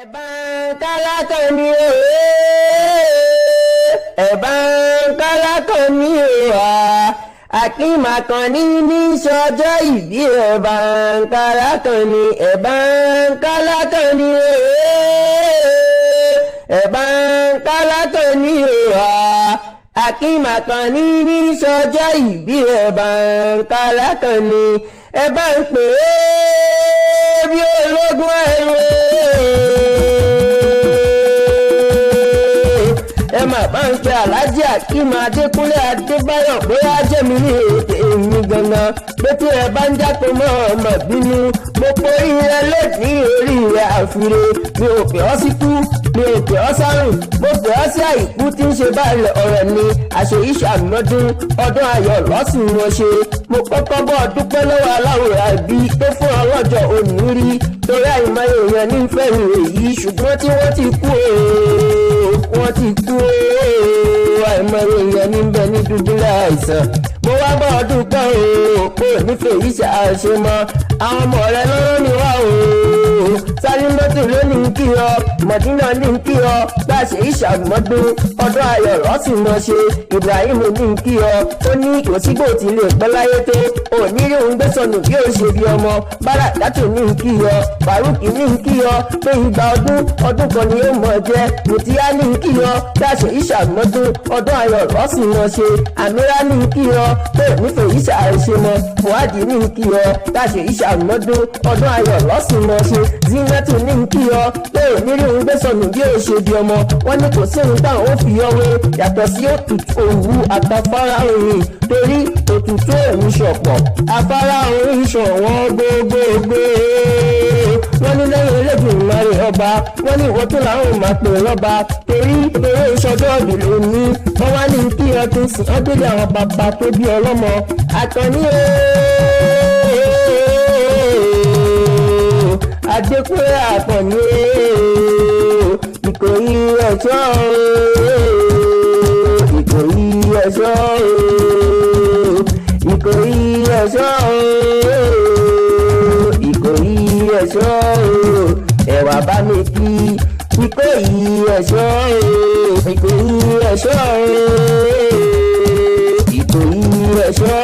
Ẹ̀bán kálákàn ni o, ẹ̀bán kálákàn ni o, Akínmàkànnì ní sọjọ́ ìbí ẹ̀bán kálákàn ni, ẹ̀bán kálákàn ni o, ẹ̀bán kálákàn ni o, Akínmàkànnì ní sọjọ́ ìbí ẹ̀bán kálákàn ni, ẹ̀bán pè é bí ológun ẹ̀rọ. Ẹ máa bá ń pe Alhaji Akeem Adékúnlé Adébáyọ̀ bóyá jẹ́mi ní èdè èmi gan-an pé tí ẹ bá ń jápé mọ́ ọmọ bínú mo porí rẹ lónìí orí rẹ àfire mi ò pè ọ́ síkú mi ò pè ọ́ sárùn mo pè ọ́ sí àìkú tí ń ṣe báyìí ọ̀rọ̀ ni àṣeyíṣàmọ́dún ọdún ayọ̀ lọ́sùn wọn ṣe mo kọ́kọ́ bọ́ dúpẹ́ lọ́wọ́ aláwòrán àbí tó fún ọlọ́jọ́ òní rí torí àìmọye èèyàn ní fẹ́yìn èyí ṣùgbọ́n tí wọ́n ti kú wọ́n ti kú àìmọye èèyàn ní bẹ ní dúdúlẹ̀ àìsàn mo wá bọ́ ọdún kan kó nífẹ̀ẹ́ yìí ṣe àṣemọ́ àwọn ọmọ rẹ lọ́rọ́ ni wá Sálímọ́tò ló ní kí ọ Mọ̀dínà ní kí ọ bá ṣe ìṣàmọ́dún ọdún ayọ̀ lọ́sùn mọ́ ṣe Ibrahim ní kí ọ ó ní òsígbò tí lè pẹ́ láyé tó òní rí òun gbé sọnù bí ó ṣe bí ọmọ Bárakátù ní kí ọ Fàrúkì ní kí ọ pé ìgbà ọdún kan ni ó mọ̀ jẹ́ Mùtíyá ní kí ọ bá ṣe ìṣàmọ́dún ọdún ayọ̀ lọ́sùn mọ́ ṣe Àmírà ní kí ọ pé nífẹ̀ẹ́ ìṣà àìṣemọ́ Fùádì ní kí ọ bá ṣe ìṣàmọ́dún ọdún ayọ̀ lọ́sùn mọ́ ṣe Zinatu ní kí ọ pé òníri òun gbé sọnù bí ó ṣe bí ọmọ wọn ní kò sí ohun táwọn ó fi ọwé yàtọ̀ sí òtútù òwú àtàfárá òrìn torí òtútù òun ṣọ̀pọ̀ afárá òun ṣọ̀wọ́n gbogbogbò wọ́n ní lẹ́yìn Elédùmarè ọba wọ́n ní ìwọ́n tó làwọn máa pè lọ́ba torí ìṣọjọ́ ọdún lónìí wọ́n wá ní kí ọdún sí ọdún àwọn bàbá tó bí ọlọ́mọ Àkànní Adékúnlé Àkànní Ìkòyí ẹ̀ṣọ́ Ìkòyí ẹ̀ṣọ́ Ìkòyí ẹ̀ṣọ́ Ìkòyí ẹ̀ṣọ́ ẹ̀wà bá mi kí Ìkòyí ẹ̀ṣọ́ Ìkòyí ẹ̀ṣọ́ Ìkòyí ẹ̀ṣọ́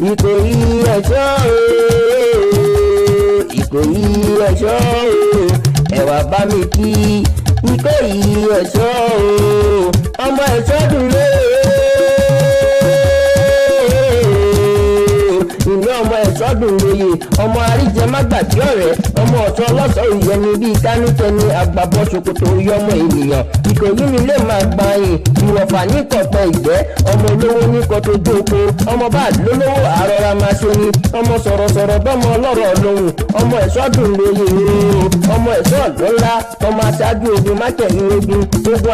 Ìkòyí ẹ̀ṣọ́ Ìkòyí ẹ̀ṣọ́ ẹ̀wà bá mi kí Ìkòyí ẹ̀ṣọ́ ọmọ ẹ̀ṣọ́ dúró ìlú ọmọ ẹ̀ṣọ́ dúró ọmọ àríjẹ má gbàgbé ọ̀rẹ́ ọmọ ọ̀tún ọlọ́sọ̀ọ́ ìyẹni bíi kánútẹni àgbàbọ̀ ṣòkòtò yọmọ ènìyàn Ìkòyí ni lè máa gba yìn ìwọ̀fà ní kọ̀tọ̀ ìgbẹ́ ọmọ olówó ní kọ̀tọ̀ jókòó ọmọ bá lólówó àrọ́ra máa ṣe ni ọmọ sọ̀rọ̀sọ̀rọ̀ bọ́mọ ọlọ́rọ̀ lóhùn ọmọ ẹ̀ṣọ́ dùn lóye ọmọ ẹ̀ṣọ́ lọ́lá ọmọ aṣáájú ogun mákẹ̀yìn ogun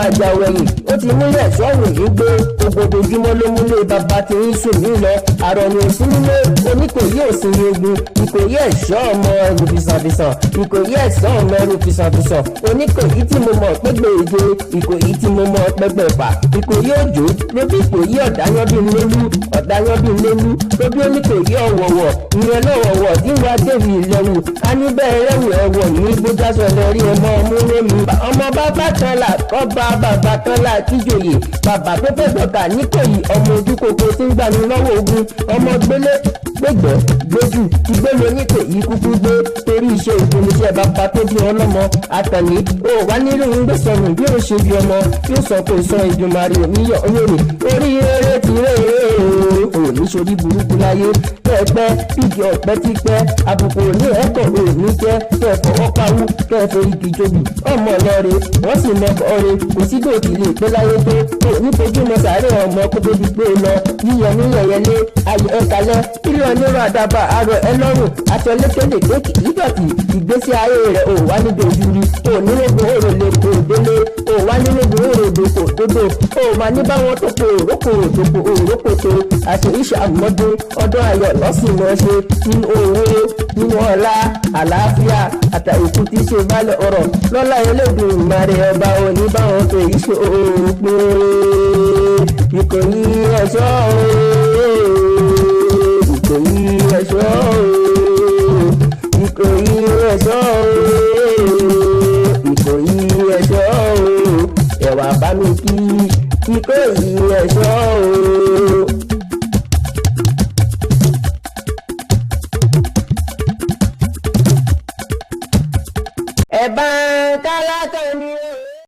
àjàwẹ̀yìn ó ti múlẹ̀ ẹ̀ṣọ́ wòye gbé ojoojúmọ́ ló múlẹ̀ bàbá tí ń sùn mí lọ àrọ̀nì òsín nílé Oníkòyí òsín ní ogun Ìkòyí ẹ̀ṣọ́ ọmọ ẹrù fìsàfìsàn Ìkòyí ẹ̀ṣọ́ ọmọ ẹrù fìsàfìsàn Oníkòyí tí mo mọ̀ pẹ́gbẹ́ èdè Ìkòyí tí mo mọ̀ pẹ́gbẹ́ fà Ìkòyí òjò ló bí Ìkòyí ọ̀dáyọ́bínlélú ló bí Oníkòyí ọ̀wọ̀wọ̀ ìyẹn lọ́wọ̀wọ̀ tí wàá débi ìlẹ̀wù a ní bẹ́ẹ̀ rẹ̀wù ẹ̀wọ̀ ní bójásọ lẹ́rí ọmọ múlẹ́mú ọmọ bàbá kan là kọ́ bá bàbá kan là kíjòyè bàbá tó fẹ́ dọ̀kà Níkòyí ọmọ ojú kòkó tí ń gbani lọ́wọ́ ogun ọmọ gbélé gbẹgbẹ gbójú ìgbélo Níkòyí kúkú gbé torí iṣẹ́ ìfúnniṣẹ́ bàbá tó bí ọlọ́mọ Àkànní ó wá nílò ń gbé sọnù bí ó ṣe bí ọmọ yóò sọ kó sọ Ìdùmarè oníyọ olórí orí eré ti rèé òní sórí burúkú láyé pẹ́ẹ́pẹ́ bíjì ọ̀pẹ́ ti pẹ́ àbùkù òní ẹ̀kọ́ òní jẹ́ kẹ́ fọwọ́ pawú kẹ́ forí kìjọbù ọmọ lọ́ọ̀rẹ́ wọ́n sì mẹ́kọ̀ọ́ rẹ̀ kò sí dòtí lè pé láyé tó òní fojú mọ sàárẹ̀ ọmọ kó tó di pé lọ yíyọ ní yẹyẹlé ayọ̀ ẹ̀kalẹ̀ kílọ̀ nírò àdàbà àrò ẹlọ́rùn aṣọ lékèlè pé kì í dọ̀tí ìgbésí ayé rẹ̀ ò wá níbi òjúri ò nílògùn òrò lè kó délé ò wá nílògùn òrò dòkò dòdò ò máa ní báwọn tó kó òrókò òdòkò òrókò tó àṣeyíṣàmọ́dún ọdún ayọ̀ lọ́sìn mọ́ ṣe nínú owó nínú ọlá àlàáfíà àtàìkú tí ṣe bálẹ̀ ọ̀rọ̀ lọ́lá Elédùmarè ọba òní báwọn tó yí ṣe òpin Ìkòyí ẹ̀ṣọ́ Ìkòyí ẹ̀ṣọ́ Ìkòyí ẹ̀ṣọ́ wà bá mi kí Ìkòyí ẹ̀ṣọ́ o. Ẹ̀bá kálákàn ni.